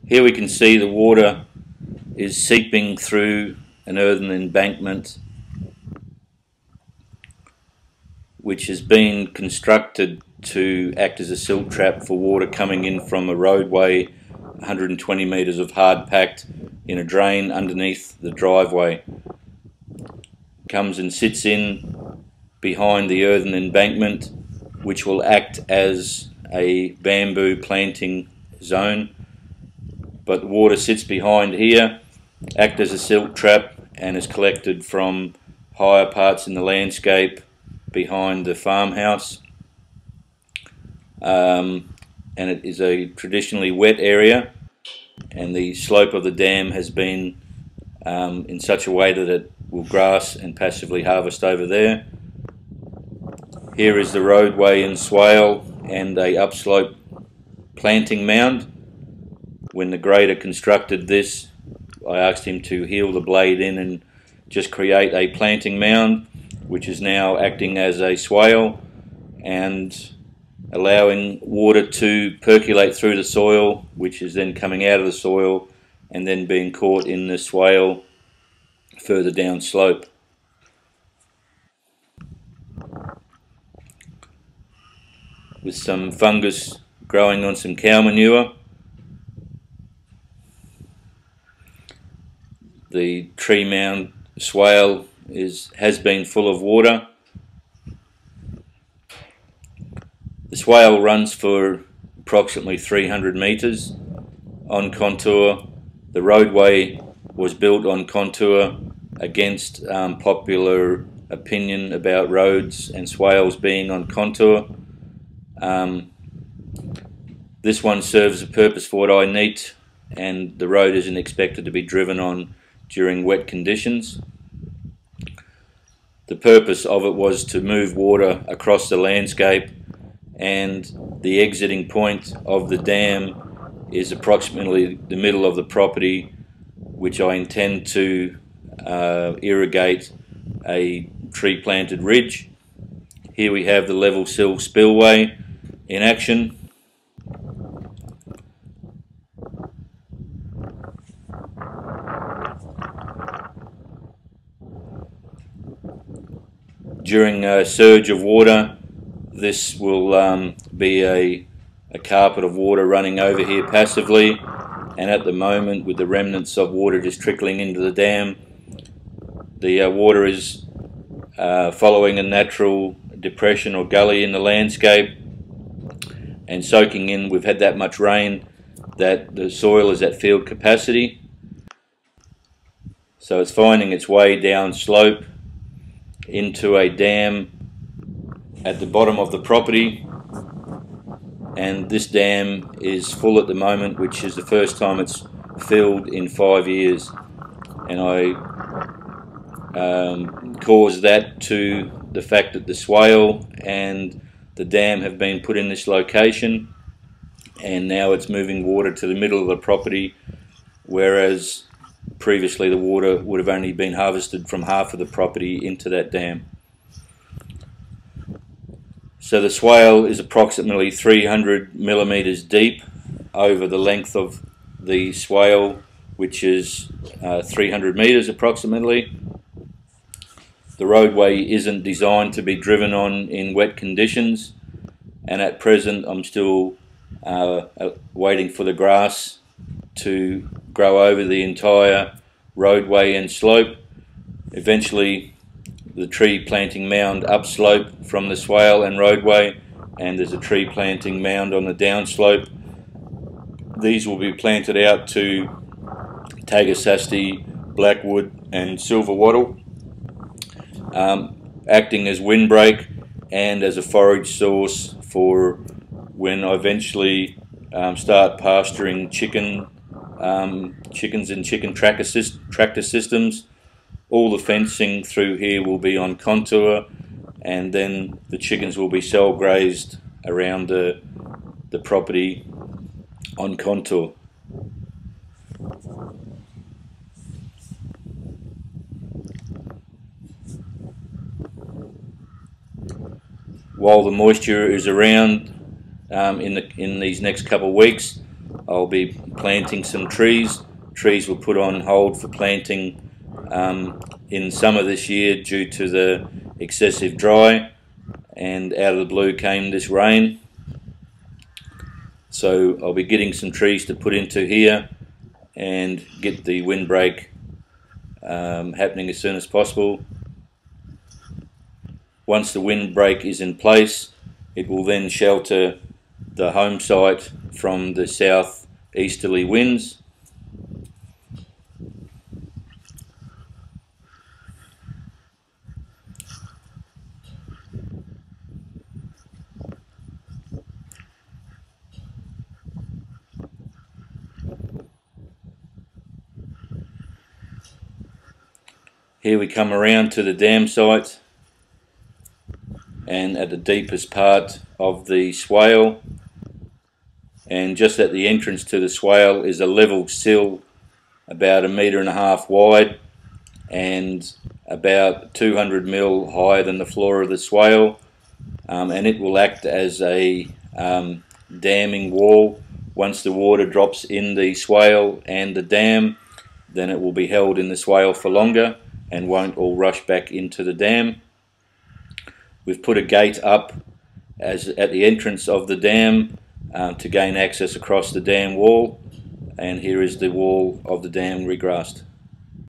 Here we can see the water is seeping through an earthen embankment which has been constructed to act as a silt trap for water coming in from a roadway 120 metres of hard packed in a drain underneath the driveway. Comes and sits in behind the earthen embankment, which will act as a bamboo planting zone, but the water sits behind here, act as a silt trap, and is collected from higher parts in the landscape behind the farmhouse. And it is a traditionally wet area, and the slope of the dam has been in such a way that it will grass and passively harvest over there. Here is the roadway and swale and a upslope planting mound. When the grader constructed this, I asked him to heel the blade in and just create a planting mound, which is now acting as a swale and allowing water to percolate through the soil, which is then coming out of the soil and then being caught in the swale further down slope. With some fungus growing on some cow manure. The tree mound swale has been full of water. The swale runs for approximately 300 metres on contour. The roadway was built on contour against popular opinion about roads and swales being on contour. This one serves a purpose for what I need, and the road isn't expected to be driven on during wet conditions. The purpose of it was to move water across the landscape, and the exiting point of the dam is approximately the middle of the property, which I intend to irrigate a tree planted ridge. Here we have the level sill spillway in action. During a surge of water, this will be a carpet of water running over here passively, and at the moment, with the remnants of water just trickling into the dam, the water is following a natural depression or gully in the landscape and soaking in. We've had that much rain that the soil is at field capacity, so it's finding its way down slope into a dam at the bottom of the property, and this dam is full at the moment, which is the first time it's filled in 5 years, and I caused that to the fact that the swale and the dam have been put in this location, and now it's moving water to the middle of the property, whereas previously the water would have only been harvested from half of the property into that dam. So the swale is approximately 300 millimetres deep over the length of the swale, which is 300 metres approximately. The roadway isn't designed to be driven on in wet conditions, and at present I'm still waiting for the grass to grow over the entire roadway and slope. Eventually the tree planting mound upslope from the swale and roadway, and there's a tree planting mound on the downslope. These will be planted out to Tagesasti, blackwood and silver wattle, acting as windbreak and as a forage source for when I eventually start pasturing chickens and chicken tractor systems. All the fencing through here will be on contour, and then the chickens will be cell grazed around the property on contour. While the moisture is around, in these next couple of weeks. I'll be planting some trees. Trees were put on hold for planting in summer this year due to the excessive dry, and out of the blue came this rain. So I'll be getting some trees to put into here and get the windbreak happening as soon as possible. Once the windbreak is in place, it will then shelter the home site from the southeasterly winds. Here we come around to the dam site, and at the deepest part of the swale, and just at the entrance to the swale is a level sill about 1.5 meters wide and about 200 mil higher than the floor of the swale, and it will act as a damming wall. Once the water drops in the swale and the dam, then it will be held in the swale for longer and won't all rush back into the dam. We've put a gate up at the entrance of the dam to gain access across the dam wall, and here is the wall of the dam regrassed.